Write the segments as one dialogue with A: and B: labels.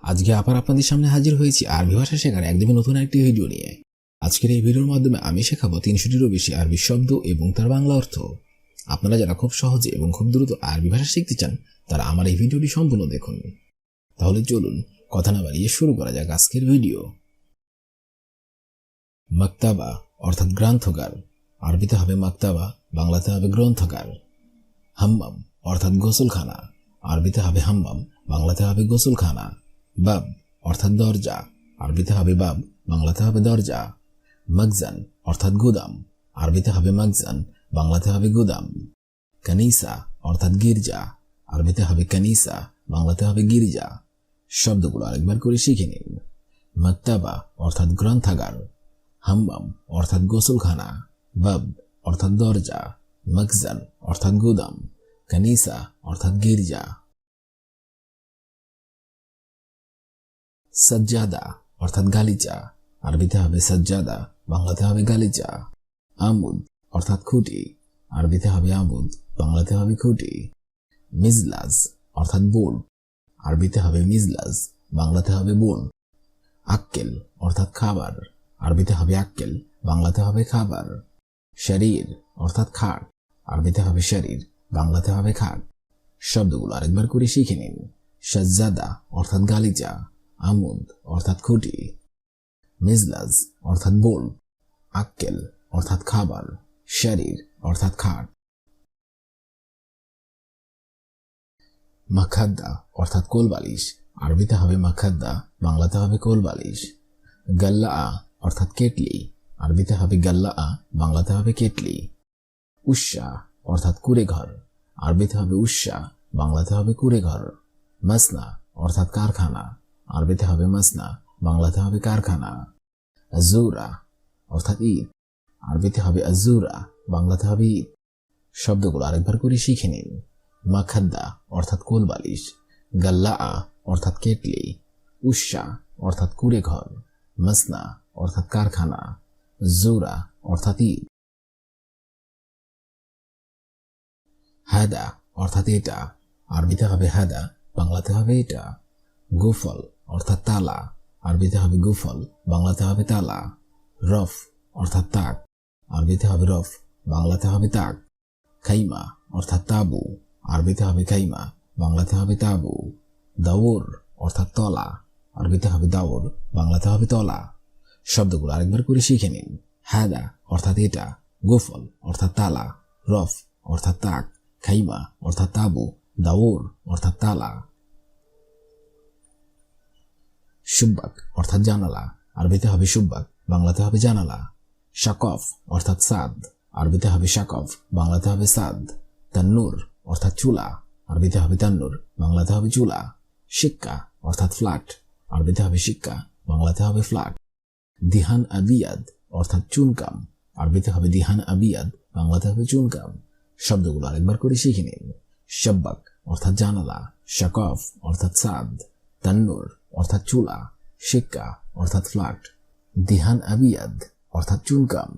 A: আজকে আবার আপনাদের সামনে হাজির হয়েছি আরবি ভাষা শেখার একদমই নতুন একটি ভিডিও নিয়ে। আজকের এই ভিডিওর মাধ্যমে আমি শেখাবো 300টিরও বেশি আরবি শব্দ এবং তার বাংলা অর্থ। আপনারা যারা খুব সহজে এবং খুব দ্রুত আরবি ভাষা শিখতে চান তারা আমার এই ভিডিওটি সম্পূর্ণ দেখুন। তাহলে চলুন কথা না বাড়িয়ে শুরু করা যাক আজকের ভিডিও। মাকতাবা অর্থাৎ গ্রন্থাগার, আরবিতে হবে মাকতাবা, বাংলাতে হবে গ্রন্থাগার। হাম্মাম অর্থাৎ গোসলখানা, আরবিতে হবে হাম্মাম, বাংলাতে হবে গোসলখানা। বাব অর্থাৎ দরজা, আরবিতে হবে বাব, বাংলাতে হবে দরজা। মখজান অর্থাৎ গুদাম, আরবিতে হবে মখজান, বাংলাতে হবে গুদাম। কানিসা অর্থাৎ গির্জা, আরবিতে হবে কানিসা, বাংলাতে হবে গির্জা। শব্দগুলো আরেকবার করে শিখে নিন। মাকতাবা অর্থাৎ গ্রন্থাগার, হাম্মাম অর্থাৎ গোসলখানা, বাব অর্থাৎ দরজা, মখজান অর্থাৎ গুদাম, কানিসা অর্থাৎ গির্জা। সজ্জাদা অর্থাৎ গালিচা, আরবিতে হবে সজ্জাদা, বাংলাতে হবে গালিচা। আমুদ অর্থাৎ খুঁটি, আরবিতে হবে আমুদ, বাংলাতে হবে খুঁটি। মিজলাজ অর্থাৎ বোল, আরবিতে হবে মিজলাজ, বাংলাতে হবে বোল। আক্কেল অর্থাৎ খাবার, আরবিতে হবে আক্কেল, বাংলাতে হবে খাবার। শরীর অর্থাৎ খাট, আরবিতে হবে শরীর, বাংলাতে হবে খাট। শব্দগুলো আরেকবার করে শিখে নিন। সজ্জাদা অর্থাৎ গালিচা, আমুদ অর্থাৎ খুঁটি, মিজলাজ অর্থাৎ বোল, আক্কেল অর্থাৎ খাবার, শরীর অর্থাৎ খাট। মাখাদ্দা অর্থাৎ কোলবালিশ, আরবিতে হবে মাখাদ্দা, বাংলাতে হবে কোলবালিশ। গাল্লা অর্থাৎ কেটলি, আরবিতে হবে গাল্লা, বাংলাতে হবে কেটলি। উৎসা অর্থাৎ কুড়েঘর, আরবিতে হবে উৎসা, বাংলাতে হবে কুড়েঘর। মাসনা অর্থাৎ কারখানা, আরবিতে হবে মাসনা, বাংলাতে হবে কারখানা। আজুরা অর্থাৎ ঈদ, আরবিতে হবে আজুরা, বাংলাতে হবে ঈদ। শব্দগুলো আরেকবার করে শিখে নিন। মাখাদ্দা অর্থাৎ কোলবালিশ, গাল্লা অর্থাৎ কেটলি, উৎসা অর্থাৎ কুড়েঘর, মাসনা অর্থাৎ কারখানা, জোরা অর্থাৎ ঈদ। হাদা অর্থাৎ এটা, আরবিতে হবে হাদা, বাংলাতে হবে এটা। গুফল অর্থাৎ তালা, আরবিতে হবে গুফল, বাংলাতে হবে তালা। রফ অর্থাৎ তাক, আরবিতে হবে রফ, বাংলাতে হবে তাক। খাইমা অর্থাৎ তাবু, আরবিতে হবে খাইমা, বাংলাতে হবে তাবু। দাউর অর্থাৎ তলা, আরবিতে হবে দাউর, বাংলাতে হবে তলা। শব্দগুলো আরেকবার করে শিখে নিন। হাদা অর্থাৎ এটা, গুফল অর্থাৎ তালা, রফ অর্থাৎ তাক, খাইমা অর্থাৎ তাবু, দাউর অর্থাৎ তালা। সুব্বাক অর্থাৎ জানালা, আরবিতে হবে সুব্বাক, বাংলাতে হবে জানালা। শাকফ অর্থাৎ সাদ, আরবিতে হবে শাকফ, বাংলাতে হবে সাদ। তান্নুর অর্থাৎ চুলা, আরবিতে হবে তান্নুর, বাংলাতে হবে চুলা। শিক্কা অর্থাৎ ফ্ল্যাট, আরবিতে হবে শিক্কা, বাংলাতে হবে ফ্ল্যাট। দিহান আবিয়াদ অর্থাৎ চুনকাম, আরবিতে হবে দিহান আবিয়াদ, বাংলাতে হবে চুনকাম। শব্দগুলো আরেকবার করে শিখে নিন। শাব্বাক অর্থাৎ জানালা, শাকফ অর্থাৎ সাদ, তান্নুর অর্থাৎ চুলা, শিক্কা অর্থাৎ ফ্ল্যাট, দিহান আবিয়াদ অর্থাৎ চুনকাম।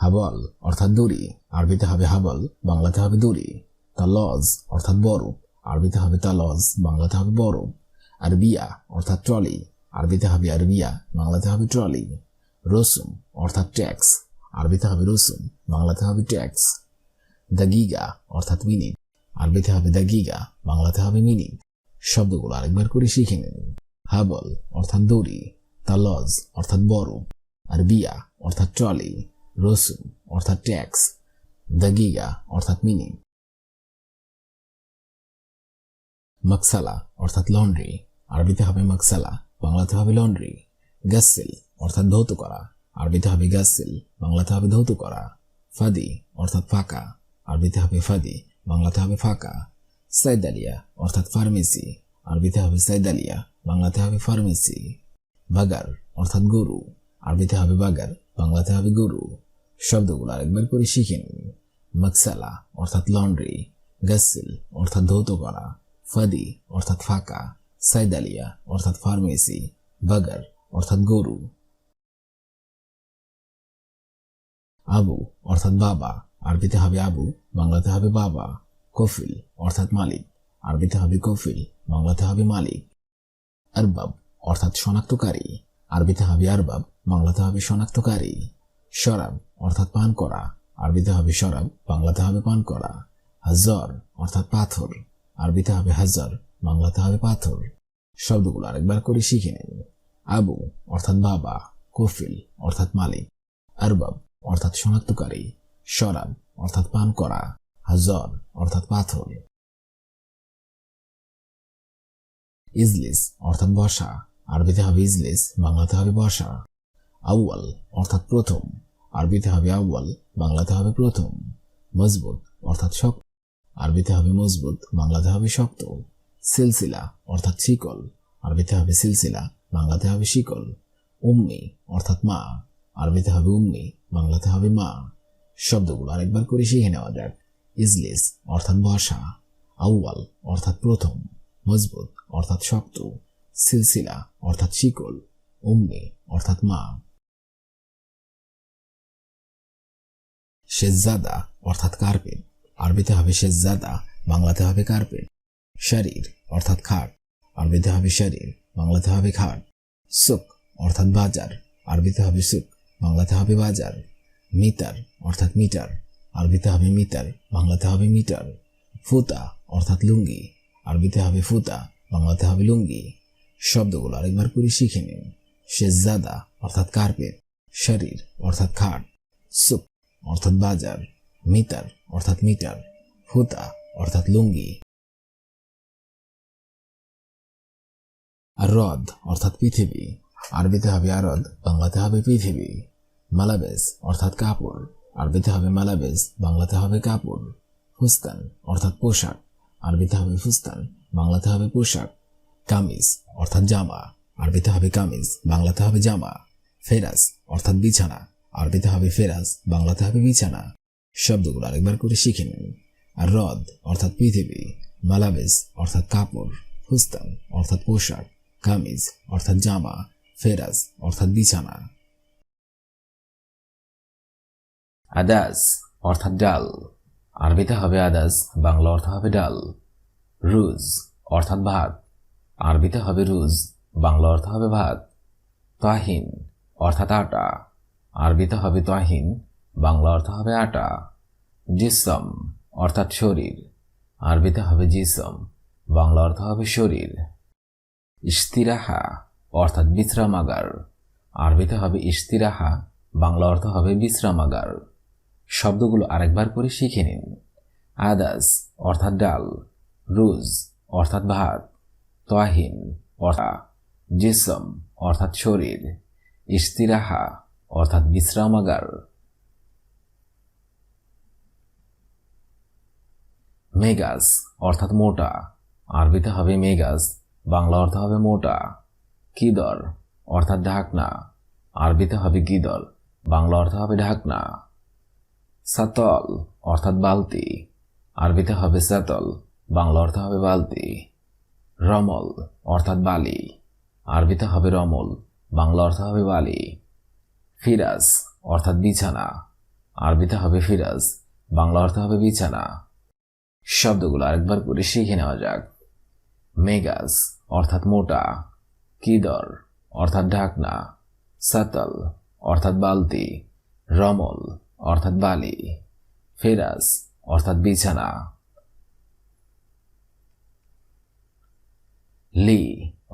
A: হাবল অর্থাৎ দড়ি, আরবিতে হবে হাবল, বাংলাতে হবে দড়ি। তালজ অর্থাৎ বরফ, আরবিতে হবে তালজ, বাংলাতে হবে বরফ। আরবিয়া অর্থাৎ ট্রলি, আরবিতে হবে আরবিয়া, বাংলাতে হবে ট্রলি। রসুম অর্থাৎ ট্যাক্স, আরবিতে হবে রসুম, বাংলাতে হবে ট্যাক্স। দাগিগা অর্থাৎ মিনিট, আরবিতে হবে দাগিগা, বাংলাতে হবে মিনিট। শব্দগুলো আরেকবার করে শিখে নিন। হাবল অর্থাৎ দড়ি, তালজ অর্থাৎ বরফ, আরবিয়া অর্থাৎ ট্রলি, রসুম অর্থাৎ ট্যাক্স, দাগিগা অর্থাৎ মিনিট। মকসালা অর্থাৎ লন্ড্রি, আরবিতে হবে মকসালা, বাংলাতে হবে লন্ড্রি। গাসিল অর্থাৎ ধৌত করা, আরবিতে হবে গাসিল, বাংলাতে হবে ধৌত করা। ফাদি অর্থাৎ ফাঁকা, আরবিতে হবে ফাদি, বাংলাতে হবে ফাঁকা। সাইদালিয়া অর্থাৎ ফার্মেসি, আরবিতে হবে সাইদালিয়া, বাংলাতে হবে ফার্মেসি। বাগার অর্থাৎ গরু, আরবিতে হবে বাগার, বাংলাতে হবে গরু। শব্দগুলো আরেকবার করে শিখে নিন। মকসালা অর্থাৎ লন্ড্রি, গাসিল অর্থাৎ ধৌত করা, ফাদি অর্থাৎ ফাঁকা, সাইদালিয়া অর্থাৎ ফার্মেসি, বাগার অর্থাৎ গরু। আবু অর্থাৎ বাবা, আরবিতে হবে আবু, বাংলাতে হবে বাবা। কফিল অর্থাৎ মালিক, আরবিতে হবে কফিল, বাংলাতে হবে মালিক। আরবাব অর্থাৎ শনাক্তকারী, আরবিতে হবে আরবাব, বাংলাতে হবে শনাক্তকারী। শরাব অর্থাৎ পান করা, আরবিতে হবে শরাব, বাংলাতে হবে পান করা। হাজার অর্থাৎ পাথর, আরবিতে হবে হাজার, বাংলাতে হবে পাথর। শব্দগুলো আরেকবার করে শিখে নিন। আবু অর্থাৎ বাবা, কফিল অর্থাৎ মালিক, আরবাব অর্থাৎ শনাক্তকারী, শরাব অর্থাৎ পান করা, হাজার অর্থাৎ পাথর। ইজলিস অর্থাৎ বসা, আরবিতে হবে ইজলিস, বাংলাতে হবে বসা। আউয়াল অর্থাৎ প্রথম, আরবিতে হবে আউয়াল, বাংলাতে হবে প্রথম। মজবুত অর্থাৎ শক্ত, আরবিতে হবে মজবুত, বাংলাতে হবে শক্ত। সিলসিলা অর্থাৎ শিকল, আরবিতে হবে সিলসিলা, বাংলাতে হবে শিকল। উম্মি অর্থাৎ মা, আরবিতে হবে উম্মি, বাংলাতে হবে মা। শব্দগুলো আরেকবার করে শিখে নেওয়া যাক। ইজলিস অর্থাৎ বসা, আউয়াল অর্থাৎ প্রথম, মজবুত অর্থাৎ শক্ত, সিলসিলা অর্থাৎ শিকল, উম্মি অর্থাৎ মা। শেহজাদা অর্থাৎ কার্পেট, আরবিতে হবে শেহজাদা, বাংলাতে হবে কার্পেট। শরীর অর্থাৎ খাট, আরবিতে হবে শরীর, বাংলাতে হবে খাট। সুক অর্থাৎ বাজার, আরবিতে হবে সুক, বাংলাতে হবে বাজার। মিটার অর্থাৎ মিটার, আরবিতে হবে মিটার, বাংলাতে হবে মিটার। ফুতা অর্থাৎ লুঙ্গি, আরবিতে হবে ফুতা, বাংলাতে হবে লুঙ্গি। শব্দগুলো আরেকবার করে শিখে নিন। শেহজাদা অর্থাৎ কার্পেট, শরীর অর্থাৎ খাট, সুক অর্থাৎ বাজার, মিটার অর্থাৎ মিটার, ফুতা অর্থাৎ লুঙ্গি। আরদ অর্থাৎ পৃথিবী, আরবিতে হবে আরদ, বাংলাতে হবে পৃথিবী। মালাবেস অর্থাৎ কাপড়, আরবিতে হবে মালাবেস, বাংলাতে হবে কাপড়। ফুস্তান অর্থাৎ পোশাক, আরবিতে হবে ফুস্তান, বাংলাতে হবে পোশাক। কামিজ অর্থাৎ জামা, আরবিতে হবে কামিজ, বাংলাতে হবে জামা। ফেরাজ অর্থাৎ বিছানা, আরবিতে হবে ফেরাজ, বাংলাতে হবে বিছানা। শব্দগুলো আরেকবার করে শিখে নিন। আরদ অর্থাৎ পৃথিবী, মালাবেস অর্থাৎ কাপড়, ফুস্তান অর্থাৎ পোশাক, কামিজ অর্থাৎ জামা, ফেরাজ অর্থাৎ বিছানা।
B: আদাস অর্থাৎ ডাল, আরবিতে হবে আদাস, বাংলা অর্থ হবে ডাল। রুজ অর্থাৎ ভাত, আরবিতে হবে রুজ, বাংলা অর্থ হবে ভাত। তাহিন অর্থাৎ আটা, আরবিতে হবে তাহিন, বাংলা অর্থ হবে আটা। জিসম অর্থাৎ শরীর, আরবিতে হবে জিসম, বাংলা অর্থ হবে শরীর। ইস্তিরাহা অর্থাৎ বিশ্রামাগার, আরবিতে হবে ইস্তিরাহা, বাংলা অর্থ হবে বিশ্রামাগার। শব্দগুলো আরেকবার করে শিখে নিন। আদাস অর্থাৎ ডাল, রুজ অর্থাৎ ভাত, তাহিন অর্থাৎ, জিসম অর্থাৎ শরীর, ইস্তিরাহা অর্থাৎ বিশ্রামাগার। মেগাজ অর্থাৎ মোটা, আরবিতে হবে মেগাজ, বাংলা অর্থ হবে মোটা। কিদর অর্থাৎ ঢাকনা, আরবিতে হবে কিদর, বাংলা অর্থ হবে ঢাকনা। সাতল অর্থাৎ বালতি, আরবিতে হবে সাতল, বাংলা অর্থ হবে বালতি। রমল অর্থাৎ বালি, আরবিতে হবে রমল, বাংলা অর্থ হবে বালি। ফিরাজ অর্থাৎ বিছানা, আরবিতে হবে ফিরাজ, বাংলা অর্থ হবে বিছানা। শব্দগুলো আরেকবার করে শিখে নেওয়া যাক। মেগাজ অর্থাৎ মোটা, কিদর অর্থাৎ ঢাকনা, সাতল অর্থাৎ বালতি, রমল অর্থাৎ বালি, ফেরাজ অর্থাৎ বিছানা। লি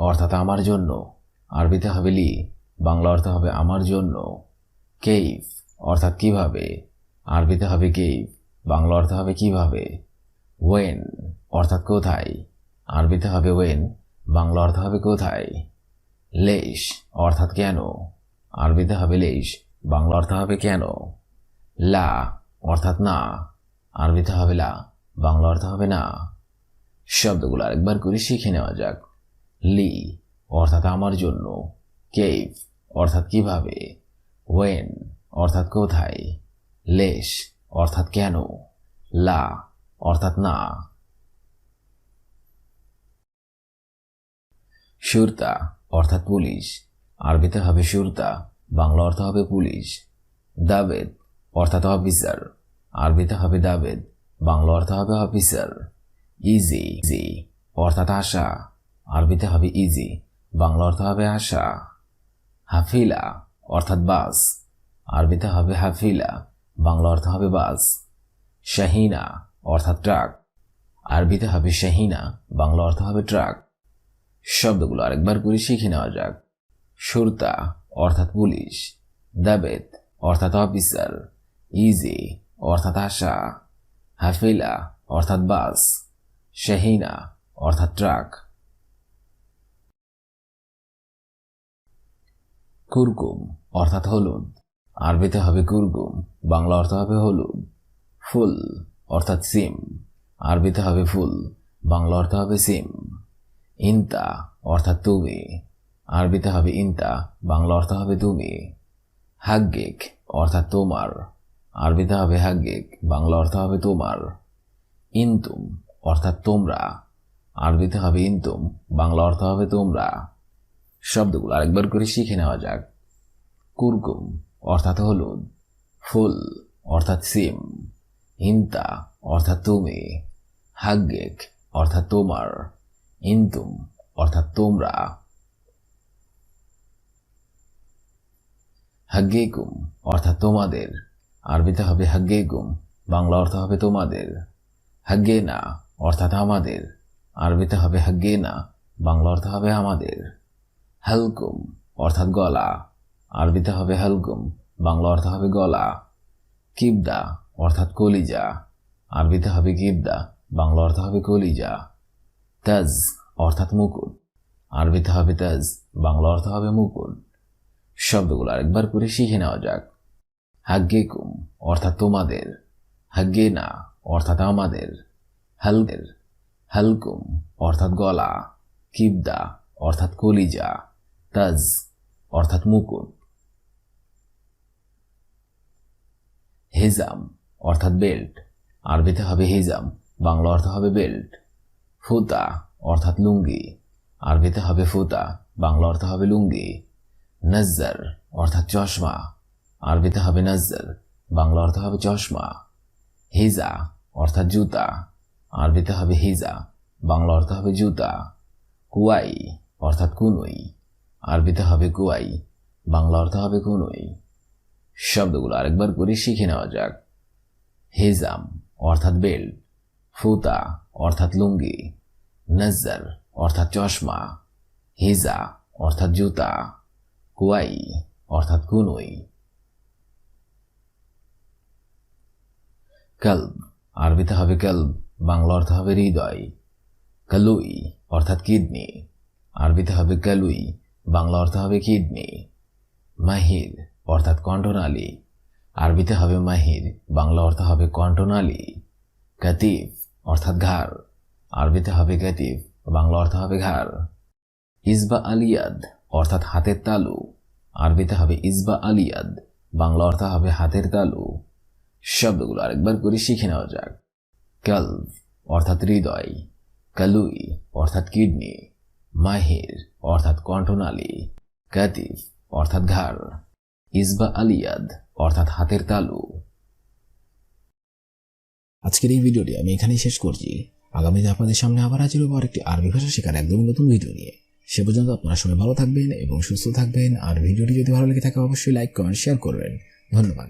B: অর্থাৎ আমার জন্য, আরবিতে হবে লি, বাংলা অর্থ হবে আমার জন্য। কেইফ অর্থাৎ কিভাবে, আরবিতে হবে কেইফ, বাংলা অর্থ হবে কিভাবে। ওয়েন অর্থাৎ কোথায়, আরবিতে হবে ওয়েন, বাংলা অর্থ হবে কোথায়। লেশ অর্থাৎ কেন, আরবিতে হবে লেশ, বাংলা অর্থ হবে কেন। লা অর্থাৎ না, আরবিতে হবে লা, বাংলা অর্থ হবে না। শব্দগুলো আরেকবার করে শিখে নেওয়া যাক। লি অর্থাৎ আমার জন্য, কেইফ অর্থাৎ কিভাবে, ওয়েন অর্থাৎ কোথায়, লেশ অর্থাৎ কেন, লা অর্থাৎ না। শুরতা অর্থাৎ পুলিশ, আরবিতে হবে শুরতা, বাংলা অর্থ হবে পুলিশ। দাবেদ অর্থাৎ অফিসার, আরবিতে হবে দাবেদ, বাংলা অর্থ হবে অফিসার। ইজি ইজি অর্থাৎ আশা, আরবিতে হবে ইজি, বাংলা অর্থ হবে আশা। হাফিলা অর্থাৎ বাস, আরবিতে হবে হাফিলা, বাংলা অর্থ হবে বাস। শাহিনা অর্থাৎ ট্রাক, আরবিতে হবে শাহিনা, বাংলা অর্থ হবে ট্রাক। শব্দগুলো আরেকবার করে শিখে নেওয়া যাক। সুরতা অর্থাৎ পুলিশ, দাবেত অর্থাৎ অফিসার, ইজি অর্থাৎ আশা, হাফিলা অর্থাৎ বাস, শাহিনা অর্থাৎ ট্রাক। কুরকুম অর্থাৎ হলুদ, আরবিতে হবে কুরকুম, বাংলা অর্থ হবে হলুদ। ফুল অর্থাৎ সিম, আরবিতে হবে ফুল, বাংলা অর্থ হবে সিম। ইনতা অর্থাৎ তুমি, আরবিতে হবে ইনতা, বাংলা অর্থ হবে তুমি। হাগ্গিক অর্থাৎ তোমার, আরবিতে হবে হাগ্গিক, বাংলা অর্থ হবে তোমার। ইনতুম অর্থাৎ তোমরা, আরবিতে হবে ইনতুম, বাংলা অর্থ হবে তোমরা। শব্দগুলো আরেকবার করে শিখে নেওয়া যাক। কুরকুম অর্থাৎ হলুদ, ফুল অর্থাৎ সিম, ইনতা অর্থাৎ তুমি, হাগ্গিক অর্থাৎ তোমার, ইনতুম অর্থাৎ তোমরা। হাগ্গিকুম অর্থাৎ তোমাদের, আরবিতে হবে হাগ্গিকুম, বাংলা অর্থ হবে তোমাদের। হাগ্গেনা অর্থাৎ আমাদের, আরবিতে হবে হাগ্গেনা, বাংলা অর্থ হবে আমাদের। হালকুম অর্থাৎ গলা, আরবিতে হবে হালকুম, বাংলা অর্থ হবে গলা। কিবদা অর্থাৎ কলিজা, আরবিতে হবে কিবদা, বাংলা অর্থ হবে কলিজা। তাজ অর্থাৎ মুকুট, আরবিতে হবে তাজ, বাংলা অর্থ হবে মুকুট। শব্দগুলো আরেকবার করে শিখে নেওয়া যাক। হাগ্গিকুম অর্থাৎ তোমাদের, হাগ্গেনা অর্থাৎ আমাদের, হালকুম অর্থাৎ গলা, কিবদা অর্থাৎ কলিজা, তাজ অর্থাৎ মুকুট। হিজাম অর্থাৎ বেল্ট, আরবিতে হবে হিজাম, বাংলা অর্থ হবে বেল্ট। ফুতা অর্থাৎ লুঙ্গি, আরবিতে হবে ফুতা, বাংলা অর্থ হবে লুঙ্গি। নজ্জার অর্থাৎ চশমা, আরবিতে হবে নজ্জার, বাংলা অর্থ হবে চশমা। হিজা অর্থাৎ জুতা, আরবিতে হবে হিজা, বাংলা অর্থ হবে জুতা। কুয়াই অর্থাৎ কুনুই, আরবিতে হবে কুয়াই, বাংলা অর্থ হবে কুনুই। শব্দগুলো আরেকবার করে শিখে নেওয়া যাক। হিজাম অর্থাৎ বেল্ট, ফুতা অর্থাৎ লুঙ্গি, নজ্জার অর্থাৎ চশমা, হিজা অর্থাৎ জুতা, কুয়াই অর্থাৎ কুনুই। কলব, আরবিতে হবে কলব, বাংলা অর্থ হবে হৃদয়। কালুই অর্থাৎ কিডনি, আরবিতে হবে কালুই, বাংলা অর্থ হবে কিডনি। মাহির অর্থাৎ কণ্ঠনালী, আরবিতে হবে মাহির, বাংলা অর্থ হবে কণ্ঠনালী। কাতিফ অর্থাৎ ঘাড়, আরবিতে হবে কাতিফ, বাংলা অর্থ হবে ঘাড়। ইসবা আলিয়াদ অর্থাৎ হাতের তালু, আরবিতে হবে ইসবা আলিয়াদ, বাংলা অর্থ হবে হাতের তালু। শব্দগুলো আরেকবার করে শিখে নেওয়া যাক। কলব অর্থাৎ হৃদয়, কালুই অর্থাৎ কিডনি, মাহির অর্থাৎ কণ্ঠনালী, কাতিফ অর্থাৎ ঘাড়, ইসবা আলিয়াদ অর্থাৎ হাতের তালু।
A: আজকের এই ভিডিওটি আমি এখানেই শেষ করছি। আগামীতে আপনাদের সামনে আবার হাজির হবো আরেকটি আরবি ভাষা শেখার একদম নতুন ভিডিও নিয়ে। সে পর্যন্ত আপনারা সবাই ভালো থাকবেন এবং সুস্থ থাকবেন। আর ভিডিওটি যদি ভালো লেগে থাকে অবশ্যই লাইক, কমেন্ট, শেয়ার করবেন। ধন্যবাদ।